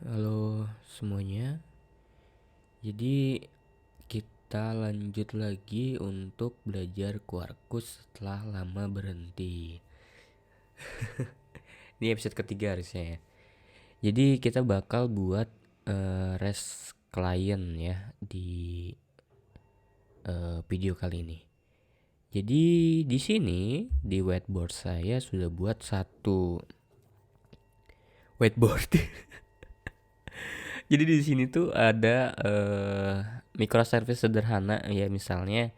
Halo semuanya. Jadi kita lanjut lagi untuk belajar Quarkus setelah lama berhenti. Ini episode ketiga harusnya ya. Jadi kita bakal buat REST client ya di video kali ini. Jadi di sini di whiteboard saya sudah buat satu whiteboard. Jadi di sini tuh ada microservice sederhana ya, misalnya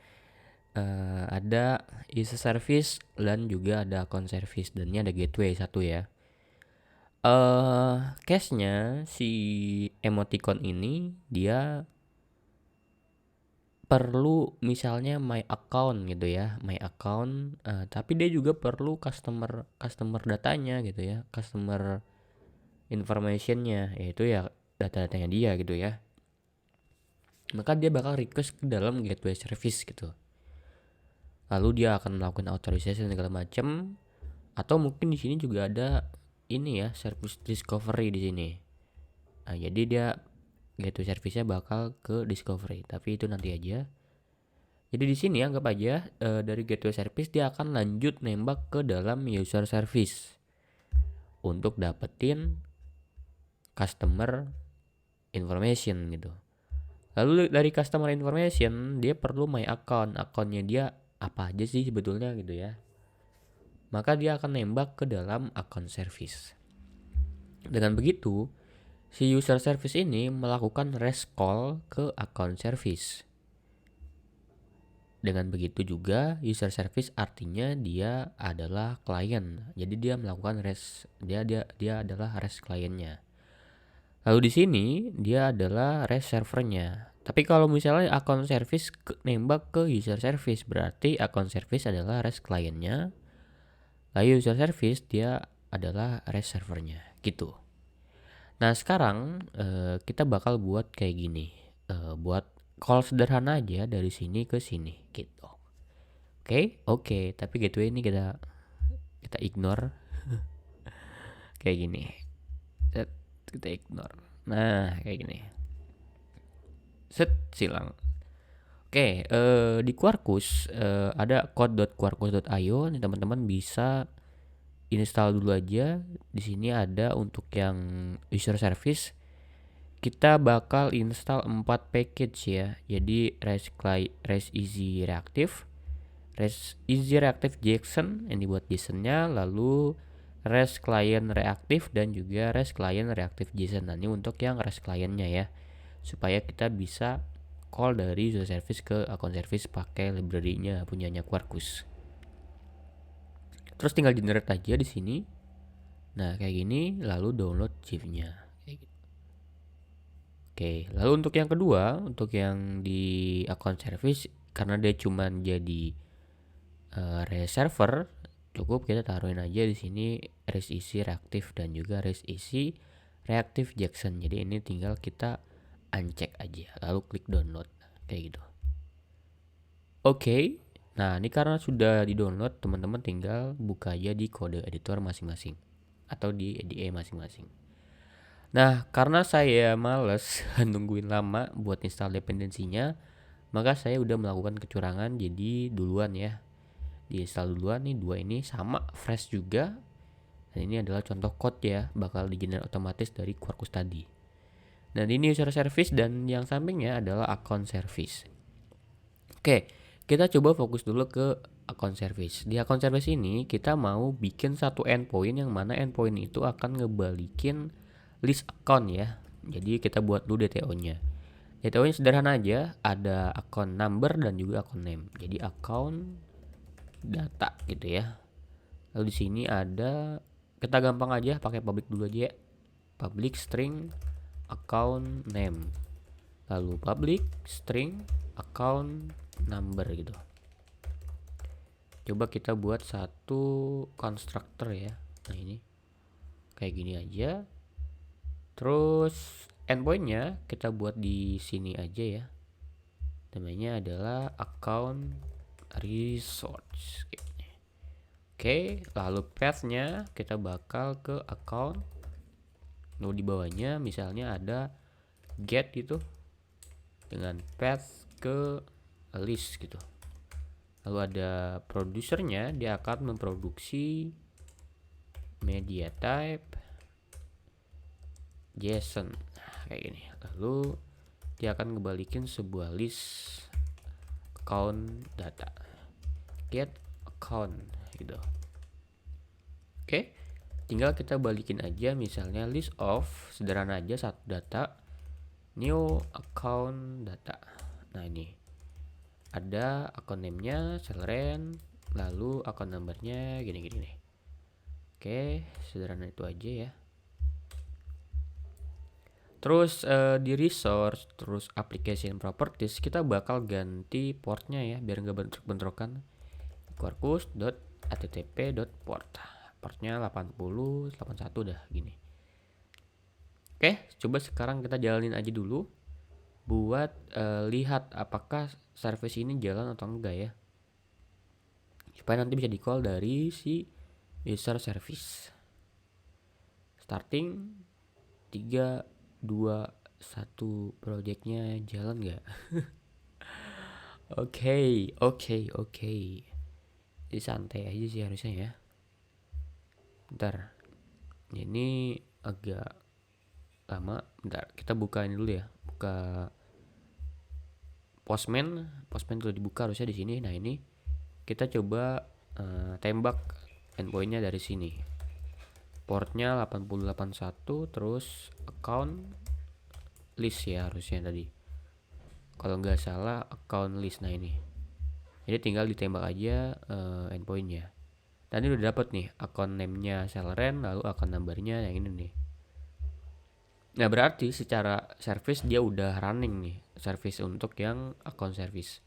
ada user service dan juga ada account service, dan ini ada gateway satu ya. Case-nya si emoticon ini dia perlu misalnya my account gitu ya, my account, tapi dia juga perlu customer datanya gitu ya, customer informationnya, yaitu ya data-datanya dia gitu ya. Maka dia bakal request ke dalam gateway service gitu. Lalu dia akan melakukan authorization segala macam, atau mungkin di sini juga ada ini ya, service discovery di sini. Nah, jadi dia gateway service-nya bakal ke discovery, tapi itu nanti aja. Jadi di sini anggap aja dari gateway service dia akan lanjut nembak ke dalam user service untuk dapetin customer information gitu. Lalu dari customer information dia perlu my account, accountnya dia apa aja sih sebetulnya gitu ya. Maka dia akan nembak ke dalam account service. Dengan begitu, si user service ini melakukan REST call ke account service. Dengan begitu juga user service artinya dia adalah klien. Jadi dia melakukan REST, dia adalah REST kliennya. Lalu di sini dia adalah REST servernya. Tapi kalau misalnya account service nembak ke user service, berarti account service adalah REST kliennya. Lalu user service dia adalah REST servernya gitu. Nah sekarang kita bakal buat kayak gini, buat call sederhana aja dari sini ke sini gitu. Oke. Tapi gateway ini kita ignore kayak gini. Kita ignore. Nah kayak gini. Set silang. Oke, di Quarkus ada code.quarkus.io. Nih teman-teman bisa install dulu aja. Di sini ada untuk yang user service. Kita bakal install 4 package ya. Jadi REST Easy Reactive, REST Easy Reactive JSON yang dibuat JSON-nya, lalu REST Client Reactive dan juga REST Client Reactive JSON. Nah, ini untuk yang REST client-nya ya. Supaya kita bisa call dari user service ke account service pakai library-nya punyanya Quarkus. Terus tinggal generate aja di sini. Nah, kayak gini, lalu download GIF-nya. Oke, lalu untuk yang kedua, untuk yang di account service, karena dia cuman jadi REST server, cukup kita taruhin aja di sini REST Easy Reactive dan juga REST Easy Reactive JSON. Jadi ini tinggal kita uncheck aja, lalu klik download kayak gitu. Oke. Nah, ini karena sudah di-download, teman-teman tinggal buka aja di kode editor masing-masing atau di IDE masing-masing. Nah, karena saya males nungguin lama buat install dependensinya, maka saya udah melakukan kecurangan, jadi duluan ya. Diinstal duluan nih, dua ini sama fresh juga. Dan ini adalah contoh code ya, bakal di-generate otomatis dari Quarkus tadi. Dan ini user service dan yang sampingnya adalah account service. Oke, kita coba fokus dulu ke account service. Di account service ini kita mau bikin satu endpoint yang mana endpoint itu akan ngebalikin list account ya. Jadi kita buat dulu DTO-nya. DTO-nya sederhana aja, ada account number dan juga account name. Jadi account data gitu ya. Lalu di sini ada, kita gampang aja pakai public dulu aja ya. Public string account name. Lalu public string account number gitu. Coba kita buat satu constructor ya. Nah ini kayak gini aja. Terus endpointnya kita buat di sini aja ya. Namanya adalah account resource. Oke, lalu pathnya kita bakal ke account Lalu di bawahnya misalnya ada get gitu dengan path ke list gitu. Lalu ada produsernya, dia akan memproduksi media type JSON kayak gini. Lalu dia akan ngebalikin sebuah list account data, get account gitu. Oke, tinggal kita balikin aja, misalnya list of, sederhana aja, satu data, new account data. Nah ini ada account name-nya Celeren, lalu account number-nya gini-gini nih. Oke, sederhana itu aja ya. Terus di resource, terus application properties, kita bakal ganti portnya ya, biar nggak bentrok-bentrokan. quarkus.http.port, portnya 80 81 dah gini. Oke, coba sekarang kita jalanin aja dulu buat lihat apakah service ini jalan atau enggak ya, supaya nanti bisa di call dari si user service. Starting 3 2 1, projectnya jalan nggak? Oke. Jadi santai aja sih harusnya ya. Bentar, ini agak lama. Bentar, kita buka ini dulu ya. Buka Postman sudah dibuka harusnya di sini. Nah ini kita coba tembak endpointnya dari sini. Portnya 8081, terus account list ya harusnya tadi, kalau nggak salah account list. Nah ini, jadi tinggal ditembak aja endpointnya. Dan ini udah dapet nih account name-nya Celeren, lalu account number-nya yang ini nih. Nah berarti secara service dia udah running nih, service untuk yang account service.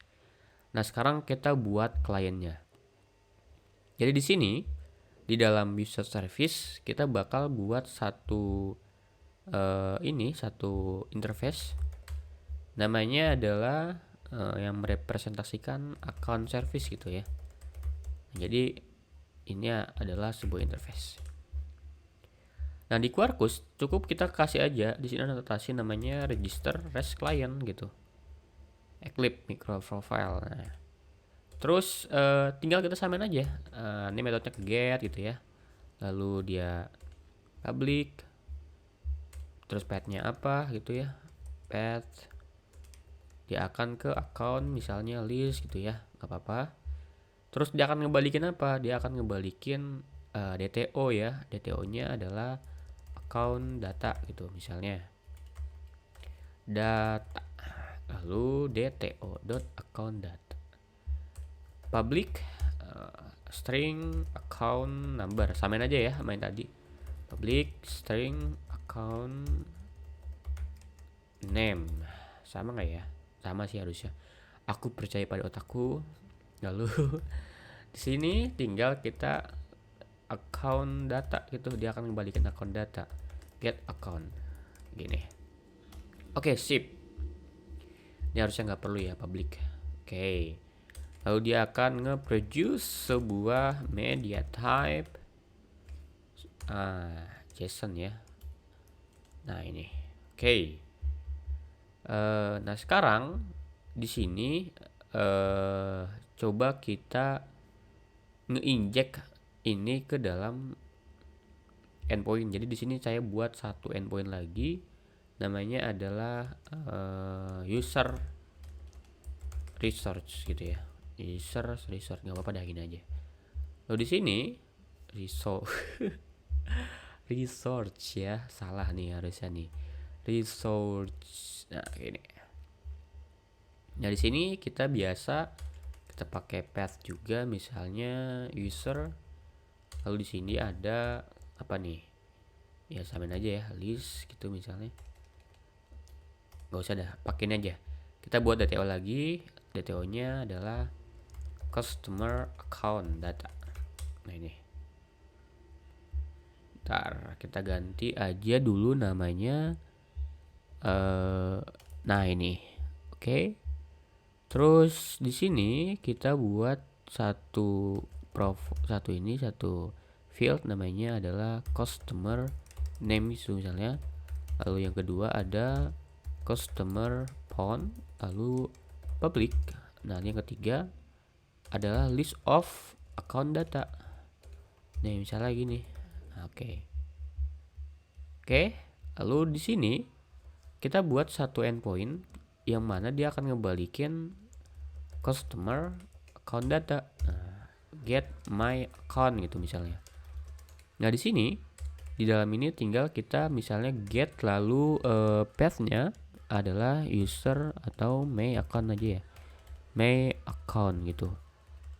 Nah sekarang kita buat kliennya. Jadi di sini di dalam user service kita bakal buat satu satu interface, namanya adalah yang merepresentasikan account service gitu ya. Jadi ini adalah sebuah interface. Nah di Quarkus cukup kita kasih aja di sini anotasi namanya register REST client gitu, Eclipse micro profile. Nah, terus tinggal kita samain aja. Ini metodenya ke get gitu ya. Lalu dia public. Terus path-nya apa gitu ya. Path. Dia akan ke account misalnya list gitu ya. Gak apa-apa. Terus dia akan ngebalikin apa? Dia akan ngebalikin DTO ya. DTO-nya adalah account data gitu misalnya. Data. Lalu DTO.account data. Public string account number, samain aja ya main tadi. Public string account name, sama nggak ya? Sama sih harusnya, aku percaya pada otakku. Lalu di sini tinggal kita account data gitu, dia akan kembalikan account data, get account gini. Oke, sip. Ini harusnya nggak perlu ya public. Oke. Lalu dia akan nge-produce sebuah media type JSON ya. Nah ini, oke. Nah sekarang di sini coba kita nge-inject ini ke dalam endpoint. Jadi di sini saya buat satu endpoint lagi, namanya adalah user research gitu ya. User research, nggak apa-apa dah gini aja. Lalu di sini research ya, salah nih harusnya nih research. Nah gini. Nah di sini kita biasa kita pakai path juga, misalnya user. Lalu di sini ada apa nih? Ya samain aja ya, list gitu misalnya. Gak usah dah, pakein aja. Kita buat DTO lagi. DTO-nya adalah customer account data. Nah ini. Ntar kita ganti aja dulu namanya. Nah ini. Oke. Terus di sini kita buat satu field namanya adalah customer name itu misalnya. Lalu yang kedua ada customer phone, lalu public. Nah, yang ketiga adalah list of account data. Nih misalnya gini. Oke. Lalu di sini kita buat satu endpoint yang mana dia akan ngebalikin customer account data. Nah, get my account gitu misalnya. Nah, di sini di dalam ini tinggal kita misalnya get lalu path-nya adalah user atau my account aja ya. My account gitu.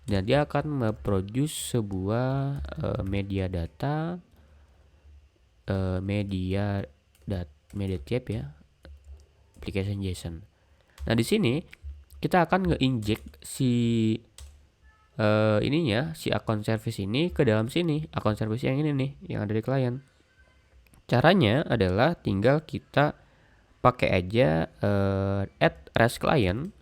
Dan dia akan memproduce sebuah media data media type ya, application JSON. Nah, di sini kita akan nge-inject si si account service ini ke dalam sini, account service yang ini nih, yang ada di klien. Caranya adalah tinggal kita pakai aja add REST client.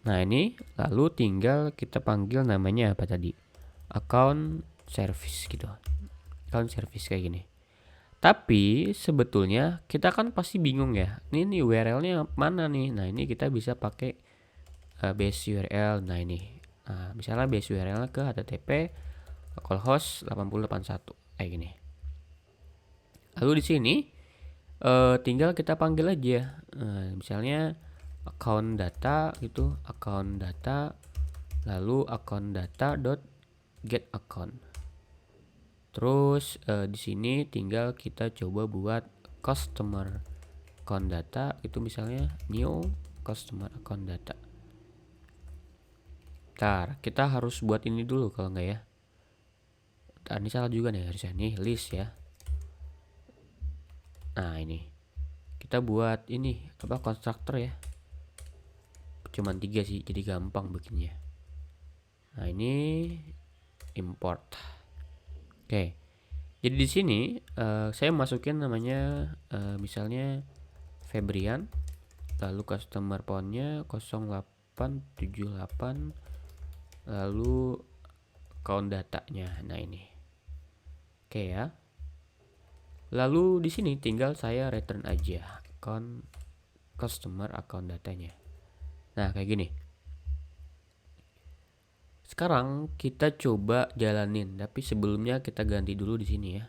Nah, ini lalu tinggal kita panggil namanya apa tadi? Account service gitu. Account service kayak gini. Tapi sebetulnya kita kan pasti bingung ya. Ini URL-nya mana nih? Nah, ini kita bisa pakai base URL. Nah, ini. Nah, misalnya base URL-nya ke http localhost 8081 kayak gini. Lalu di sini tinggal kita panggil aja. Misalnya account data gitu, account data lalu account data dot get account. Terus di sini tinggal kita coba buat customer account data itu misalnya new customer account data. Ntar kita harus buat ini dulu kalau enggak ya. Ntar ini salah juga nih harusnya nih list ya. Nah, ini kita buat ini apa konstruktor ya. Cuman 3 sih jadi gampang bikinnya. Nah, ini import. Oke, jadi di sini saya masukin namanya misalnya Febrian, lalu customer phone-nya 0878, lalu account datanya. Nah, ini. Oke ya. Lalu di sini tinggal saya return aja account customer account datanya. Nah, kayak gini. Sekarang kita coba jalanin, tapi sebelumnya kita ganti dulu di sini ya.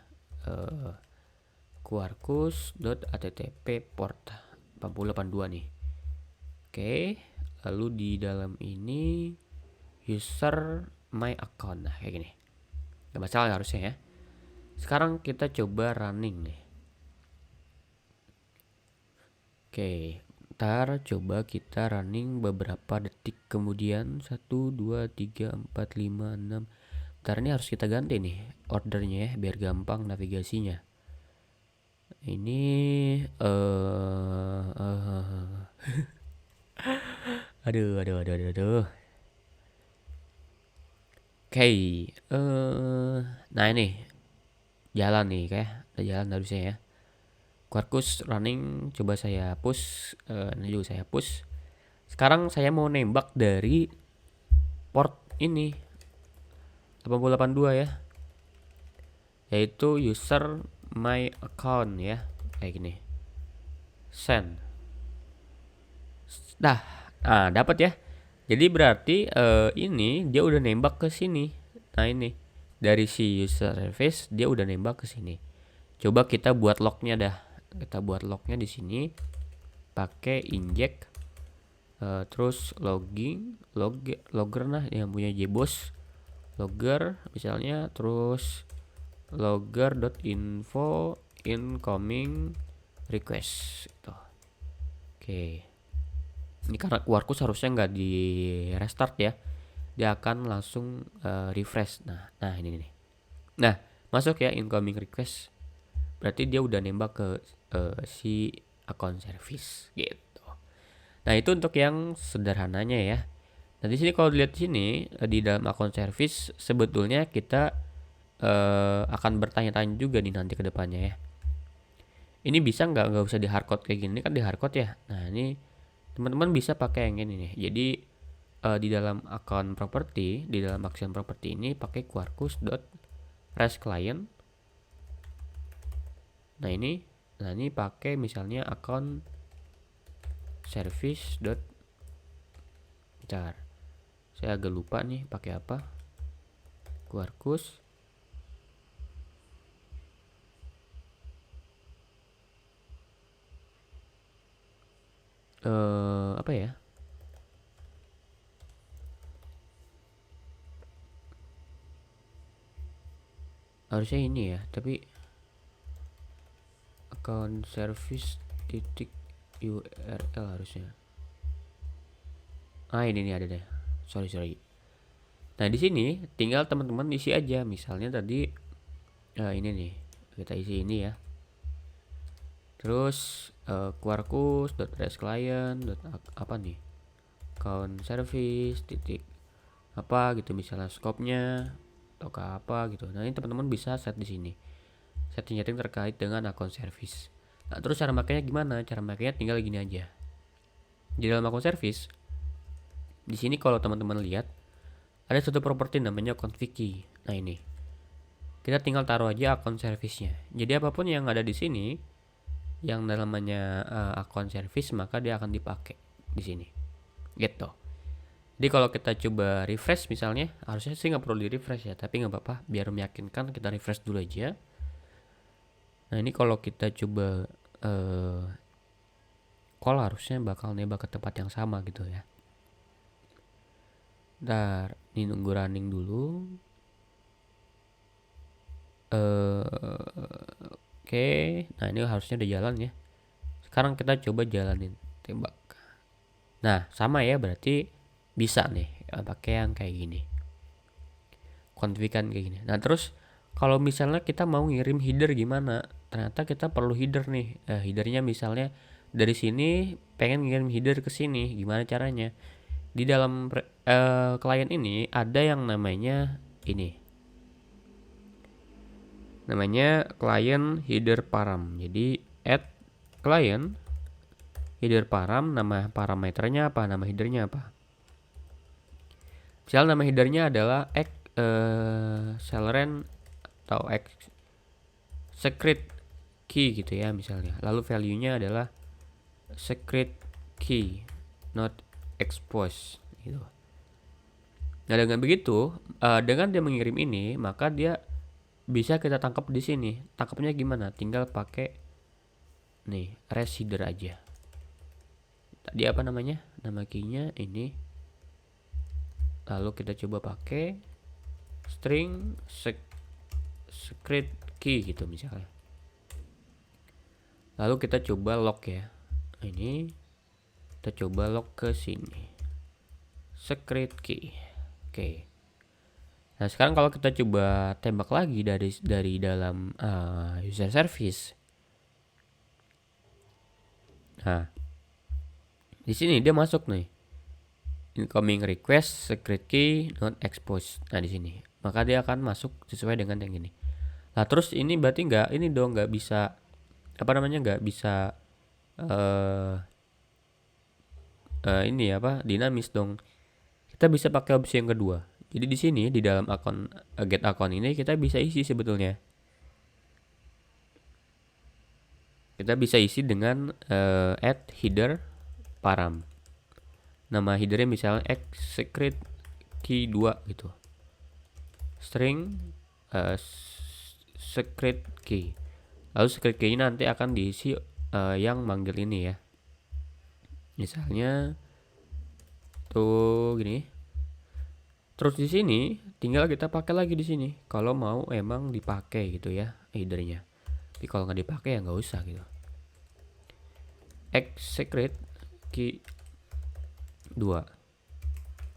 Quarkus.http port 4082 nih. Oke, lalu di dalam ini user my account. Nah, kayak gini. Gak masalah harusnya ya. Sekarang kita coba running nih. Oke, ntar coba kita running beberapa detik kemudian. 1, 2, 3, 4, 5, 6. Ntar ini harus kita ganti nih ordernya ya biar gampang navigasinya. Ini aduh. Oke, nah ini jalan nih kayak udah jalan harusnya ya. Quarkus running, coba saya push, ini juga saya push. Sekarang saya mau nembak dari port ini 8082 ya, yaitu user my account ya, kayak gini. Send. Nah dapat ya. Jadi berarti ini dia udah nembak ke sini. Nah, ini dari si user service dia udah nembak ke sini. Coba kita buat lognya dah. Kita buat lognya di sini pakai inject terus logger nah yang punya JBoss logger misalnya, terus logger.info incoming request itu. Oke. Ini karena Quarkus harusnya nggak di restart ya, dia akan langsung refresh. Nah ini nih. Nah, masuk ya incoming request. Berarti dia udah nembak ke si account service gitu. Nah, itu untuk yang sederhananya ya. Nah, di sini kalau dilihat sini di dalam account service sebetulnya kita akan bertanya-tanya juga nih nanti ke depannya ya. Ini bisa nggak usah di hardcode kayak gini, kan di hardcode ya. Nah, ini teman-teman bisa pakai yang ini nih. Jadi di dalam account property, di dalam action property ini pakai quarkus.rest client. Nah ini pakai misalnya account service dot, bentar, saya agak lupa nih pakai apa, Quarkus. Apa ya? Harusnya ini ya, tapi account service titik URL harusnya. Ini nih ada deh. Sorry. Nah di sini tinggal teman-teman isi aja. Misalnya tadi ini nih kita isi ini ya. Terus quarkus.rest client apa nih, account service titik apa gitu, misalnya scope-nya atau apa gitu. Nah ini teman-teman bisa set di sini, setting-setting terkait dengan account service. Nah terus cara makanya gimana? Cara makanya tinggal gini aja. Di dalam account service di sini kalau teman-teman lihat ada satu properti namanya config key. Nah ini kita tinggal taruh aja account service-nya. Jadi apapun yang ada di sini yang namanya account service, maka dia akan dipakai di sini gitu. Jadi kalau kita coba refresh misalnya, harusnya sih nggak perlu di refresh ya, tapi nggak apa-apa, biar meyakinkan kita refresh dulu aja. Nah ini kalau kita coba call, harusnya bakal nembak ke tempat yang sama gitu ya. Ntar ini nunggu running dulu. Oke, nah ini harusnya udah jalan ya. Sekarang kita coba jalanin tembak. Nah sama ya, berarti bisa nih pakai yang kayak gini, konfigan kayak gini. Nah terus kalau misalnya kita mau ngirim header gimana? Ternyata kita perlu header nih. Headernya misalnya dari sini pengen ngirim header ke sini, gimana caranya? Di dalam klien ini ada yang namanya ini, namanya client header param. Jadi add client header param, nama parameternya apa, nama headernya apa. Misal nama headernya adalah Celeran atau secret key gitu ya misalnya. Lalu value-nya adalah secret key not exposed gitu. Nah dengan begitu, dengan dia mengirim ini, maka dia bisa kita tangkap di sini. Tangkapnya gimana? Tinggal pakai nih res header aja. Tadi apa namanya? Nama key-nya ini. Lalu kita coba pakai string secret key gitu misalnya. Lalu kita coba lock ya. Ini kita coba lock ke sini. Secret key. Oke. Nah sekarang kalau kita coba tembak lagi dari dalam user service. Nah di sini dia masuk nih, incoming request secret key not exposed. Nah di sini maka dia akan masuk sesuai dengan yang ini. Nah terus ini berarti nggak bisa apa namanya, nggak bisa ini apa, dinamis dong. Kita bisa pakai opsi yang kedua. Jadi di sini di dalam akun get account ini kita bisa isi sebetulnya. Kita bisa isi dengan add header param. Nama headernya misalnya secret key 2 gitu. String secret key. Lalu secret key nanti akan diisi yang manggil ini ya. Misalnya tuh gini. Terus di sini tinggal kita pakai lagi di sini kalau mau emang dipakai gitu ya headernya. Tapi kalau nggak dipakai ya nggak usah gitu. Secret key 2.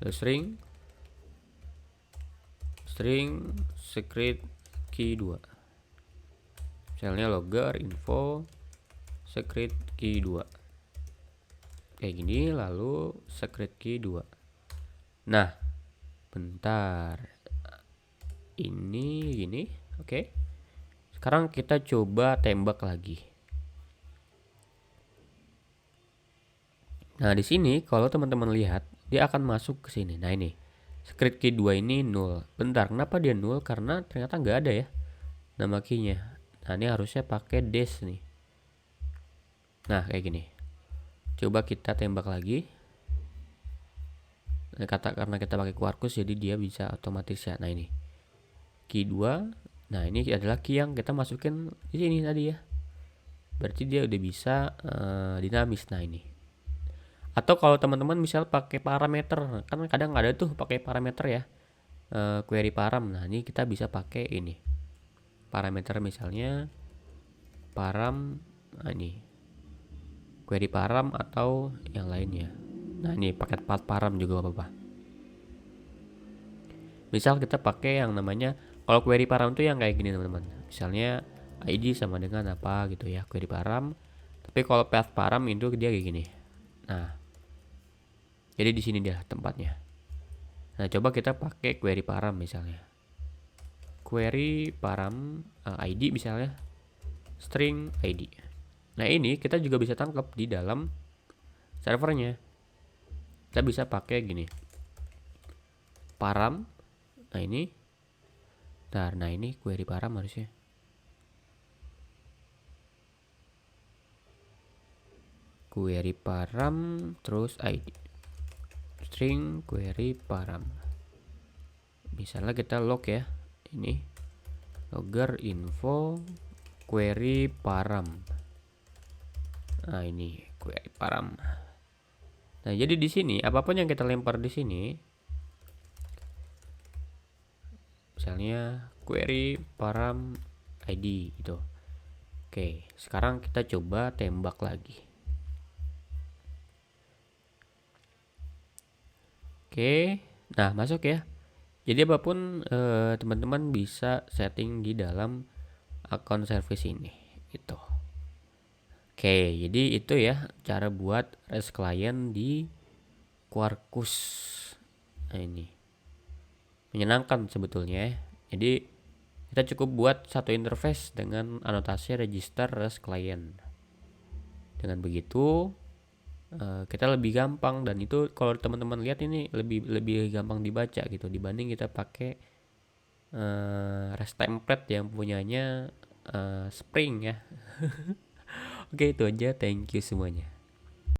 String secret key 2. Misalnya logger info secret key 2. Kayak gini, lalu secret key 2. Nah, bentar. Ini gini, oke. Sekarang kita coba tembak lagi. Nah, di sini kalau teman-teman lihat, dia akan masuk ke sini. Nah, ini secret key 2 ini null. Bentar, kenapa dia null? Karena ternyata nggak ada ya nama key-nya. Nah ini harusnya pakai dash nih. Nah kayak gini. Coba kita tembak lagi. Karena kita pakai Quarkus jadi dia bisa otomatis ya. Nah ini key 2. Nah ini adalah key yang kita masukin di sini tadi ya. Berarti dia udah bisa dinamis. Nah ini. Atau kalau teman-teman misal pakai parameter, kan kadang ada tuh pakai parameter ya, query param. Nah ini kita bisa pakai ini parameter, misalnya param. Nah ini query param atau yang lainnya. Nah ini paket param juga apa-apa. Misal kita pakai yang namanya, kalau query param tuh yang kayak gini teman-teman. Misalnya ID sama dengan apa gitu ya, query param. Tapi kalau path param itu dia kayak gini. Nah, jadi di sini dia tempatnya. Nah, coba kita pakai query param misalnya. Query param ID misalnya string ID. Nah, ini kita juga bisa tangkap di dalam servernya. Kita bisa pakai gini. Param. Nah, ini. Nah, ini query param harusnya. Query param terus ID. String query param. Misalnya kita log ya. Ini logger info query param. Nah, ini query param. Nah, jadi di sini apapun yang kita lempar di sini, misalnya query param ID gitu. Oke, sekarang kita coba tembak lagi. Oke, nah masuk ya. Jadi apapun teman-teman bisa setting di dalam akun service ini gitu. Oke, jadi itu ya cara buat REST client di Quarkus. Nah ini menyenangkan sebetulnya ya. Jadi kita cukup buat satu interface dengan anotasi register REST client. Dengan begitu kita lebih gampang, dan itu kalau teman-teman lihat ini lebih gampang dibaca gitu dibanding kita pakai REST template yang punyanya Spring ya. Oke, itu aja, thank you semuanya.